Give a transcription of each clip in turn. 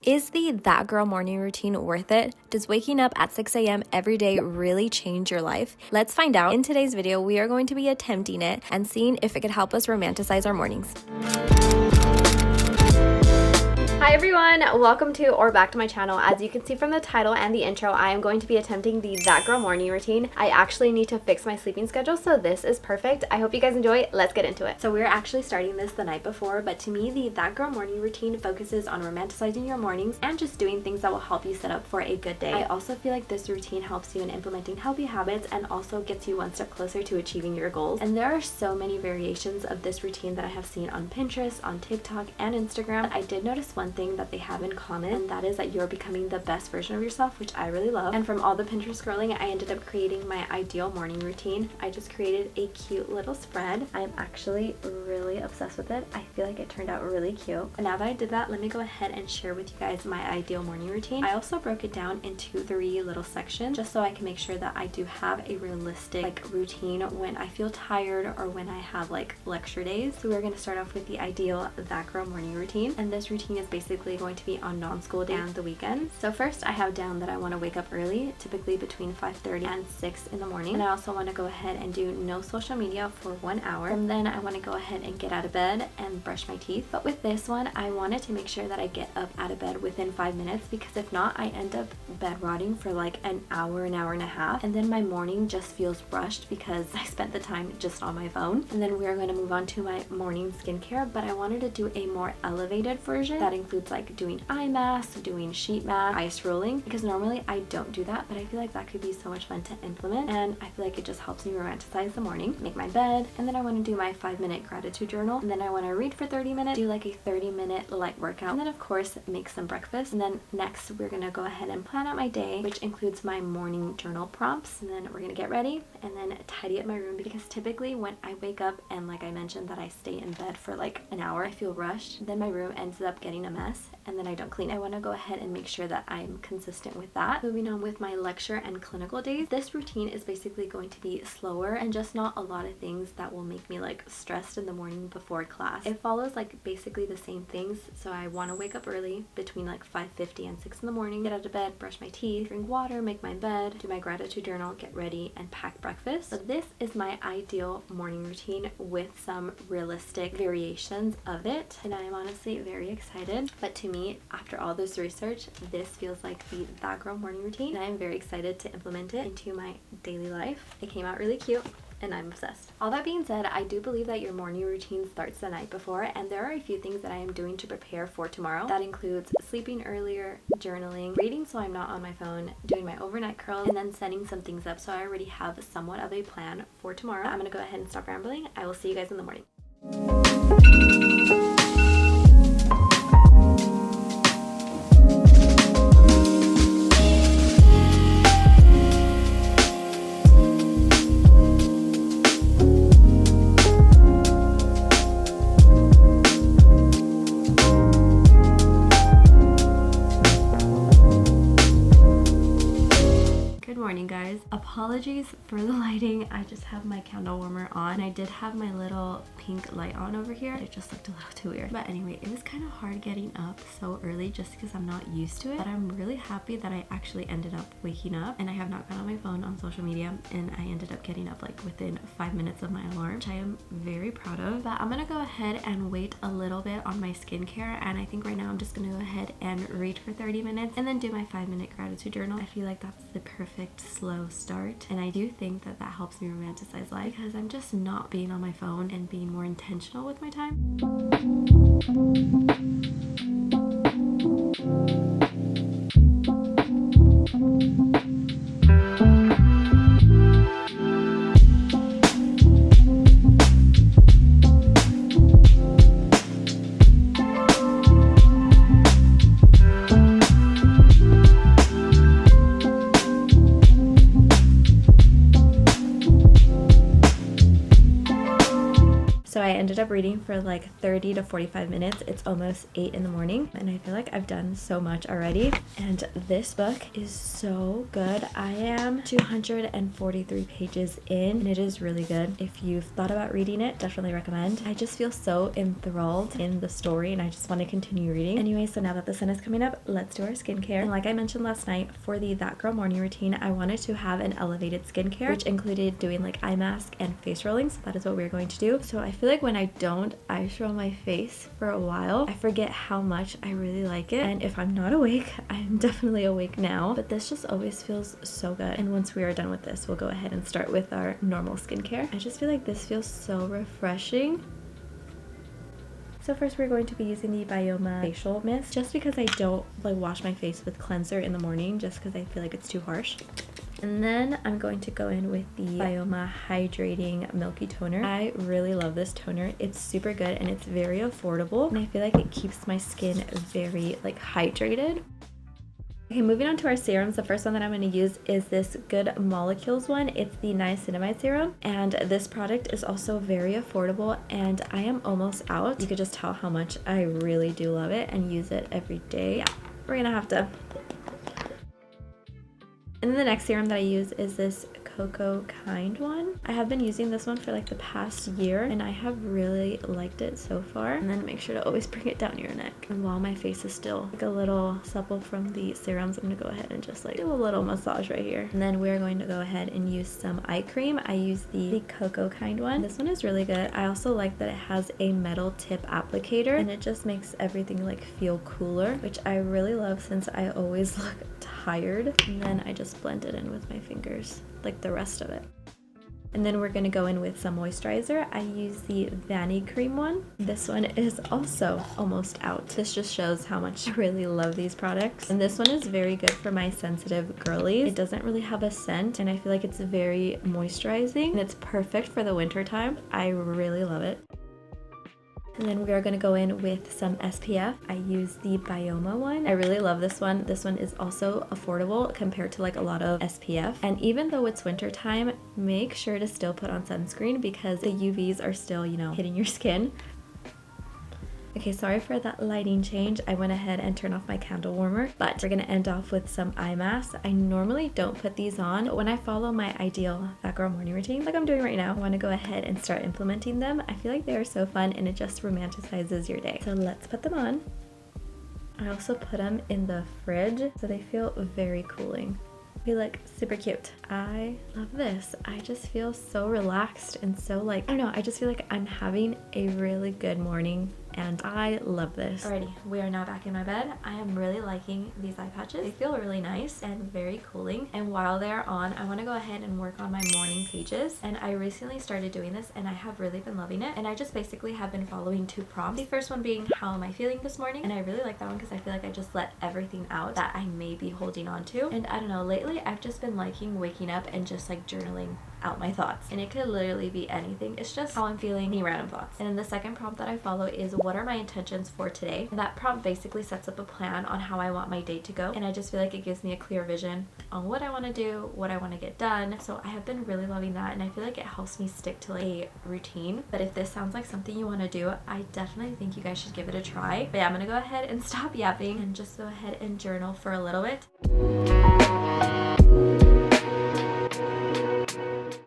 Is the That Girl morning routine worth it? Does waking up at 6 a.m. every day really change your life? Let's find out. In today's video, we are going to be attempting it and seeing if it could help us romanticize our mornings. Hi everyone, welcome to or back to my channel. As you can see from the title and the intro, I am going to be attempting the That Girl morning routine. I actually need to fix my sleeping schedule, so this is perfect. I hope you guys enjoy. Let's get into it. So we're actually starting this the night before, but to me the That Girl morning routine focuses on romanticizing your mornings and just doing things that will help you set up for a good day. I also feel like this routine helps you in implementing healthy habits and also gets you one step closer to achieving your goals. And there are so many variations of this routine that I have seen on Pinterest, on TikTok, and Instagram. I did notice one thing that they have in common, and that is that you're becoming the best version of yourself, which I really love. And from all the Pinterest scrolling, I ended up creating my ideal morning routine. I just created a cute little spread. I'm actually really obsessed with it. I feel like it turned out really cute. And now that I did that, let me go ahead and share with you guys my ideal morning routine. I also broke it down into 3 little sections just so I can make sure that I do have a realistic routine when I feel tired or when I have lecture days. So we're going to start off with the ideal That Girl morning routine, and this routine is basically going to be on non-school days and the weekends. So first I have down that I want to wake up early, typically between 5:30 and 6 in the morning, and I also want to go ahead and do no social media for 1 hour, and then I want to go ahead and get out of bed and brush my teeth. But with this one, I wanted to make sure that I get up out of bed within 5 minutes, because if not, I end up bed rotting for like an hour and a half, and then my morning just feels rushed because I spent the time just on my phone. And then we're going to move on to my morning skincare, but I wanted to do a more elevated version that includes like doing eye masks, doing sheet mask, ice rolling, because normally I don't do that, but I feel like that could be so much fun to implement, and I feel like it just helps me romanticize the morning. Make my bed, and then I want to do my 5-minute gratitude journal, and then I want to read for 30 minutes, do like a 30-minute light workout, and then of course make some breakfast. And then next we're gonna go ahead and plan out my day, which includes my morning journal prompts, and then we're gonna get ready and then tidy up my room, because typically when I wake up and like I mentioned that I stay in bed for like an hour, I feel rushed, then my room ends up getting a mess, and then I don't clean. I want to go ahead and make sure that I'm consistent with that. Moving on with my lecture and clinical days, this routine is basically going to be slower and just not a lot of things that will make me like stressed in the morning before class. It follows like basically the same things. So I want to wake up early between like 5:50 and 6 in the morning, get out of bed, brush my teeth, drink water, make my bed, do my gratitude journal, get ready, and pack breakfast. So this is my ideal morning routine with some realistic variations of it, and I am honestly very excited. But to me, after all this research, this feels like the That Girl morning routine, and I am very excited to implement it into my daily life. It came out really cute, and I'm obsessed. All that being said, I do believe that your morning routine starts the night before, and there are a few things that I am doing to prepare for tomorrow. That includes sleeping earlier, journaling, reading so I'm not on my phone, doing my overnight curls, and then setting some things up so I already have somewhat of a plan for tomorrow. I'm gonna go ahead and stop rambling. I will see you guys in the morning. Guys, apologies for the lighting. I just have my candle warmer on. I did have my little pink light on over here. It just looked a little too weird. But anyway, it was kind of hard getting up so early just because I'm not used to it. But I'm really happy that I actually ended up waking up, and I have not gone on my phone on social media, and I ended up getting up like within 5 minutes of my alarm, which I am very proud of. But I'm gonna go ahead and wait a little bit on my skincare, and I think right now I'm just gonna go ahead and read for 30 minutes and then do my 5-minute gratitude journal. I feel like that's the perfect slow start, and I do think that that helps me romanticize life because I'm just not being on my phone and being more intentional with my time. So I ended ended up reading for like 30 to 45 minutes. It's almost 8 in the morning and I feel like I've done so much already. And this book is so good. I am 243 pages in and it is really good. If you've thought about reading it, definitely recommend. I just feel so enthralled in the story and I just want to continue reading. Anyway, so now that the sun is coming up, let's do our skincare. And like I mentioned last night, for the That Girl morning routine, I wanted to have an elevated skincare, which included doing like eye mask and face rolling. So that is what we're going to do. So I feel like when I don't ice roll my face for a while, I forget how much I really like it. And if I'm not awake, I'm definitely awake now. But this just always feels so good. And once we are done with this, we'll go ahead and start with our normal skincare. I just feel like this feels so refreshing. So first we're going to be using the Bioma facial mist, just because I don't like wash my face with cleanser in the morning, just because I feel like it's too harsh. And then I'm going to go in with the Bioma Hydrating Milky Toner. I really love this toner. It's super good and it's very affordable. And I feel like it keeps my skin very like hydrated. Okay, moving on to our serums. The first one that I'm going to use is this Good Molecules one. It's the niacinamide serum. And this product is also very affordable and I am almost out. You could just tell how much I really do love it and use it every day. Yeah, we're going to have to. And then the next serum that I use is this Cocoa Kind one. I have been using this one for like the past year and I have really liked it so far. And then make sure to always bring it down your neck. And while my face is still like a little supple from the serums, I'm gonna go ahead and just like do a little massage right here. And then we're going to go ahead and use some eye cream. I use the Cocoa Kind one. This one is really good. I also like that it has a metal tip applicator and it just makes everything like feel cooler, which I really love since I always look tired. And then I just blend it in with my fingers like the rest of it. And then we're going to go in with some moisturizer. I use the Vanny Cream one. This one is also almost out. This just shows how much I really love these products. And this one is very good for my sensitive girlies. It doesn't really have a scent and I feel like it's very moisturizing and it's perfect for the winter time. I really love it. And then we are going to go in with some SPF. I use the Bioma one. I really love this one. This one is also affordable compared to like a lot of SPF. And even though it's winter time, make sure to still put on sunscreen because the UVs are still, you know, hitting your skin. Okay, sorry for that lighting change. I went ahead and turned off my candle warmer, but we're gonna end off with some eye masks. I normally don't put these on, but when I follow my ideal That Girl morning routine, like I'm doing right now, I wanna go ahead and start implementing them. I feel like they are so fun and it just romanticizes your day. So let's put them on. I also put them in the fridge, so they feel very cooling. They look super cute. I love this. I just feel so relaxed and so like, I don't know, I just feel like I'm having a really good morning and I love this. Alrighty, we are now back in my bed. I am really liking these eye patches. They feel really nice and very cooling. And while they're on, I want to go ahead and work on my morning pages. And I recently started doing this and I have really been loving it. And I just basically have been following 2 prompts. The first one being, how am I feeling this morning? And I really like that one because I feel like I just let everything out that I may be holding on to. And I don't know, lately I've just been liking waking up and just like journaling out my thoughts, and it could literally be anything. It's just how I'm feeling, any random thoughts. And then the second prompt that I follow is, what are my intentions for today? And that prompt basically sets up a plan on how I want my day to go, and I just feel like it gives me a clear vision on what I want to do, what I want to get done. So I have been really loving that, and I feel like it helps me stick to like a routine. But if this sounds like something you want to do, I definitely think you guys should give it a try. But yeah, I'm gonna go ahead and stop yapping and just go ahead and journal for a little bit.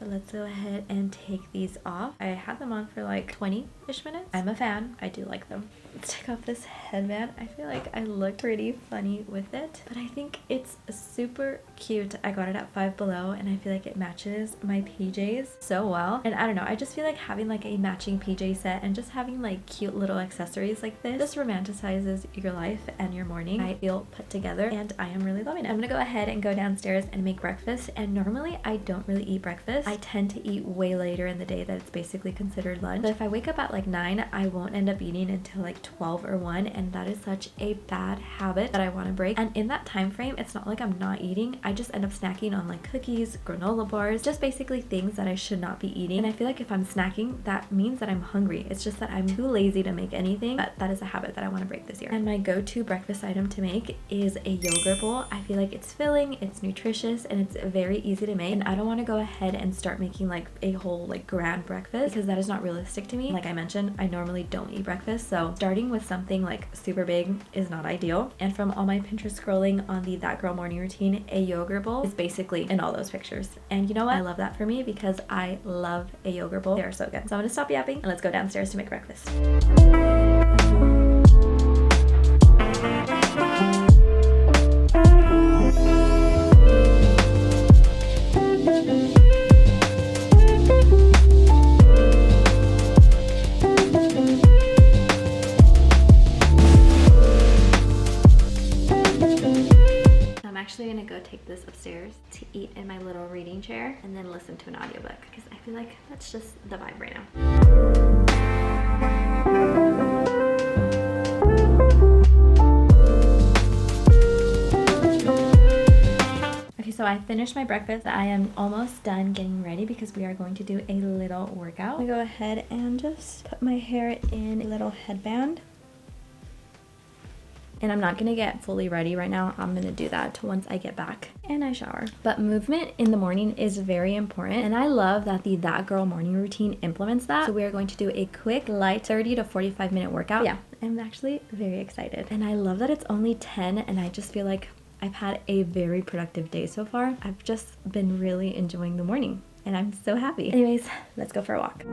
Let's go ahead and take these off. I had them on for like 20-ish minutes. I'm a fan. I do like them. Let's take off this headband. I feel like I look pretty funny with it, but I think it's super cute. I got it at Five Below and I feel like it matches my PJs so well. And I don't know, I just feel like having like a matching PJ set and just having like cute little accessories like this just romanticizes your life and your morning. I feel put together and I am really loving it. I'm gonna go ahead and go downstairs and make breakfast, and normally I don't really eat breakfast. I tend to eat way later in the day that it's basically considered lunch. But if I wake up at like 9, I won't end up eating until like 12 or 1, and that is such a bad habit that I want to break. And in that time frame, it's not like I'm not eating. I just end up snacking on like cookies, granola bars, just basically things that I should not be eating. And I feel like if I'm snacking, that means that I'm hungry. It's just that I'm too lazy to make anything, but that is a habit that I want to break this year. And my go-to breakfast item to make is a yogurt bowl. I feel like it's filling, it's nutritious, and it's very easy to make. And I don't want to go ahead and start making making like a whole like grand breakfast because that is not realistic to me. Like I mentioned, I normally don't eat breakfast, so starting with something like super big is not ideal. And from all my Pinterest scrolling on the That Girl morning routine, a yogurt bowl is basically in all those pictures. And you know what? I love that for me because I love a yogurt bowl. They're so good. So I'm gonna stop yapping and let's go downstairs to make breakfast. I'm gonna go take this upstairs to eat in my little reading chair and then listen to an audiobook because I feel like that's just the vibe right now. Okay, so I finished my breakfast. I am almost done getting ready because we are going to do a little workout. I'm gonna go ahead and just put my hair in a little headband. And I'm not gonna get fully ready right now. I'm gonna do that once I get back and I shower. But movement in the morning is very important. And I love that the That Girl morning routine implements that. So we are going to do a quick, light 30 to 45 minute workout. Yeah, I'm actually very excited. And I love that it's only 10 and I just feel like I've had a very productive day so far. I've just been really enjoying the morning and I'm so happy. Anyways, let's go for a walk.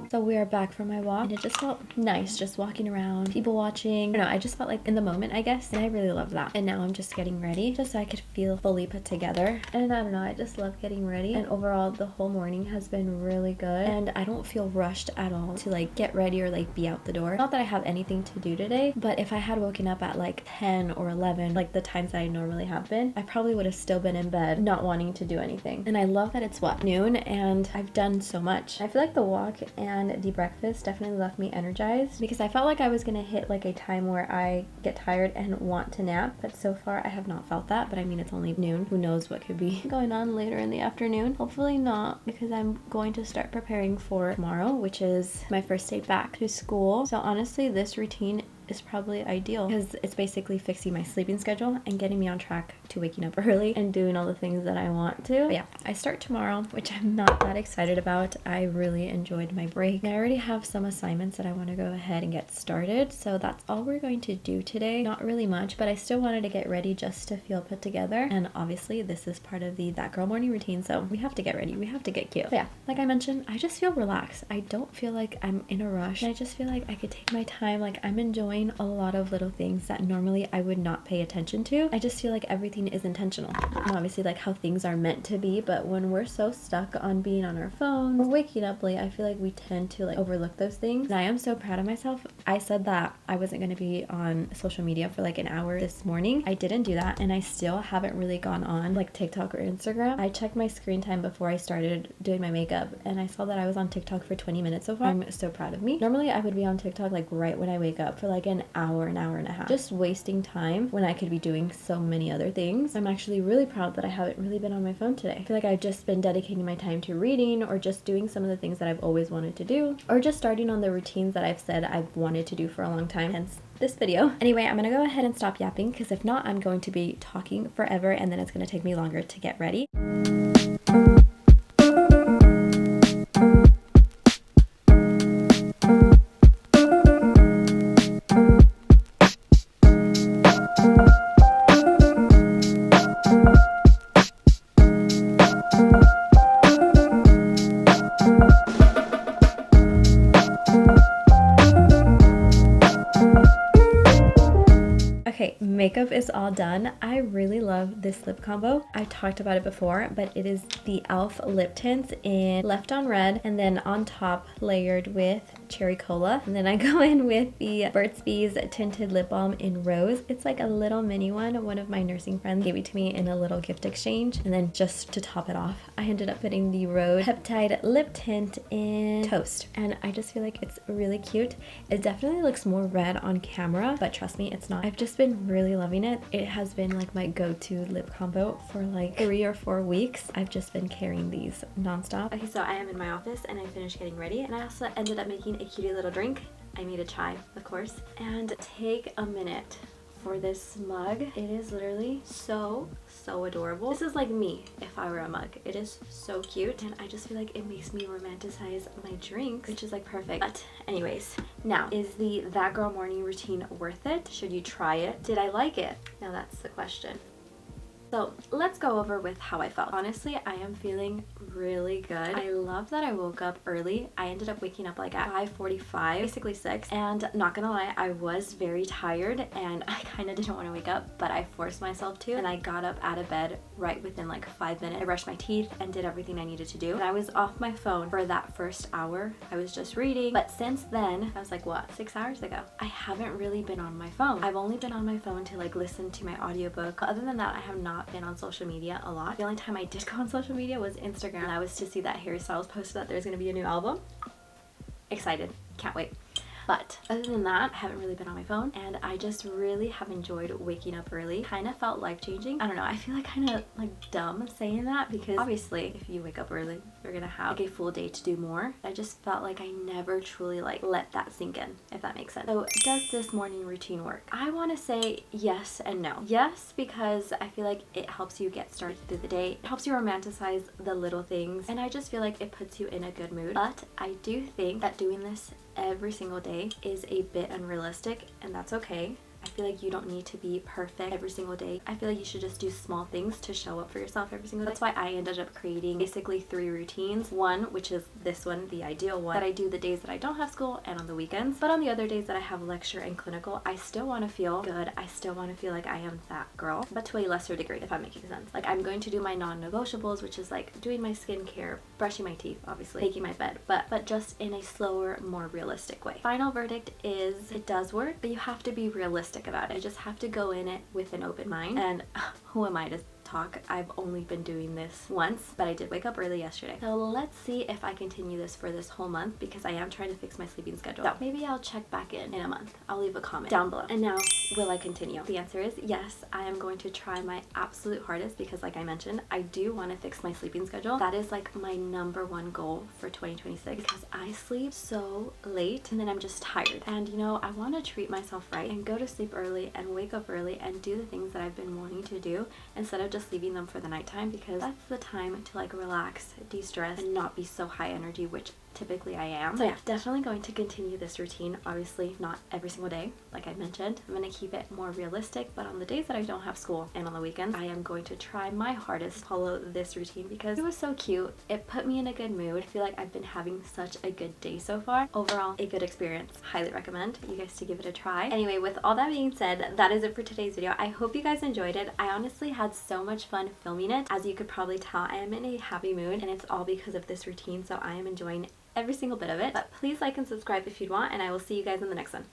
So we are back from my walk and it just felt nice just walking around, people watching. I don't know, I just felt like in the moment, I guess, and I really love that. And now I'm just getting ready just so I could feel fully put together. And I don't know, I just love getting ready. And overall, the whole morning has been really good and I don't feel rushed at all to like get ready or like be out the door. Not that I have anything to do today, but if I had woken up at like 10 or 11, like the times that I normally have been, I probably would have still been in bed not wanting to do anything. And I love that it's what, noon, and I've done so much. I feel like the walk and the breakfast definitely left me energized because I felt like I was gonna hit like a time where I get tired and want to nap, but so far I have not felt that. But I mean, it's only noon, who knows what could be going on later in the afternoon. Hopefully not, because I'm going to start preparing for tomorrow, which is my first day back to school. So honestly, this routine is probably ideal because it's basically fixing my sleeping schedule and getting me on track to waking up early and doing all the things that I want to. But yeah, I start tomorrow, which I'm not that excited about. I really enjoyed my break. I already have some assignments that I want to go ahead and get started, so that's all we're going to do today. Not really much, but I still wanted to get ready just to feel put together. And obviously this is part of the That Girl morning routine, so we have to get ready, we have to get cute. But yeah, like I mentioned, I just feel relaxed. I don't feel like I'm in a rush. I just feel like I could take my time. Like I'm enjoying a lot of little things that normally I would not pay attention to. I just feel like everything is intentional. And obviously like how things are meant to be, but when we're so stuck on being on our phones or waking up late, I feel like we tend to like overlook those things. And I am so proud of myself. I said that I wasn't going to be on social media for like an hour this morning. I didn't do that, and I still haven't really gone on like TikTok or Instagram. I checked my screen time before I started doing my makeup and I saw that I was on TikTok for 20 minutes so far. I'm so proud of me. Normally I would be on TikTok like right when I wake up for like an hour and a half, just wasting time when I could be doing so many other things. I'm actually really proud that I haven't really been on my phone today. I feel like I've just been dedicating my time to reading or just doing some of the things that I've always wanted to do, or just starting on the routines that I've said I've wanted to do for a long time, hence this video. Anyway, I'm gonna go ahead and stop yapping because if not, I'm going to be talking forever and then it's gonna take me longer to get ready. Okay, makeup is all done. I really love this lip combo. I talked about it before, but it is the e.l.f. lip tints in Left on Red and then on top layered with Cherry Cola. And then I go in with the Burt's Bees tinted lip balm in Rose. It's like a little mini one. One of my nursing friends gave it to me in a little gift exchange. And then just to top it off, I ended up putting the Rose Peptide lip tint in Toast. And I just feel like it's really cute. It definitely looks more red on camera, but trust me, it's not. I've just been really loving it. It has been like my go-to lip combo for like 3 or 4 weeks. I've just been carrying these nonstop. Okay, so I am in my office and I finished getting ready, and I also ended up making a cutie little drink. I made a chai, of course, and take a minute for this mug. It is literally so adorable. This is like me if I were a mug. It is so cute, and I just feel like it makes me romanticize my drinks, which is like perfect. But anyways, now, is the That Girl morning routine worth it? Should you try it? Did I like it? Now that's the question. So let's go over with how I felt. Honestly, I am feeling really good. I love that I woke up early. I ended up waking up like at 5:45, basically 6. And not gonna lie, I was very tired and I kind of didn't want to wake up, but I forced myself to. And I got up out of bed right within like 5 minutes. I brushed my teeth and did everything I needed to do. And I was off my phone for that first hour. I was just reading. But since then, I was like, what, 6 hours ago? I haven't really been on my phone. I've only been on my phone to like listen to my audiobook. Other than that, I have not been on social media a lot. The only time I did go on social media was Instagram, and I was to see that Harry Styles posted that there's gonna be a new album. Excited, can't wait. But other than that, I haven't really been on my phone, and I just really have enjoyed waking up early. Kind of felt life-changing. I don't know, I feel like kind of like dumb saying that, because obviously if you wake up early, you're gonna have like a full day to do more. I just felt like I never truly like let that sink in, if that makes sense. So does this morning routine work? I want to say yes and no. Yes, because I feel like it helps you get started through the day. It helps you romanticize the little things, and I just feel like it puts you in a good mood. But I do think that doing this every single day is a bit unrealistic, and that's okay. I feel like you don't need to be perfect every single day. I feel like you should just do small things to show up for yourself every single day. That's why I ended up creating basically 3 routines. One, which is this one, the ideal one, that I do the days that I don't have school and on the weekends. But on the other days that I have lecture and clinical, I still want to feel good. I still want to feel like I am that girl, but to a lesser degree, if I'm making sense. Like, I'm going to do my non-negotiables, which is like doing my skincare, brushing my teeth, obviously, making my bed, but just in a slower, more realistic way. Final verdict is it does work, but you have to be realistic about it. I just have to go in it with an open mind, and who am I to talk? I've only been doing this once, but I did wake up early yesterday. So let's see if I continue this for this whole month, because I am trying to fix my sleeping schedule. So maybe I'll check back in a month. I'll leave a comment down below. And now, will I continue? The answer is yes. I am going to try my absolute hardest, because like I mentioned, I do want to fix my sleeping schedule. That is like my #1 goal for 2026, because I sleep so late and then I'm just tired. And you know, I want to treat myself right and go to sleep early and wake up early and do the things that I've been wanting to do, instead of just leaving them for the nighttime, because that's the time to like relax, de-stress, and not be so high energy, which typically I am. So yeah, definitely going to continue this routine. Obviously not every single day, like I mentioned. I'm going to keep it more realistic, but on the days that I don't have school and on the weekends, I am going to try my hardest to follow this routine, because it was so cute. It put me in a good mood. I feel like I've been having such a good day so far. Overall, a good experience. Highly recommend you guys to give it a try. Anyway, with all that being said, that is it for today's video. I hope you guys enjoyed it. I honestly had so much fun filming it. As you could probably tell, I am in a happy mood, and it's all because of this routine, so I am enjoying every single bit of it. But please like and subscribe if you'd want, and I will see you guys in the next one.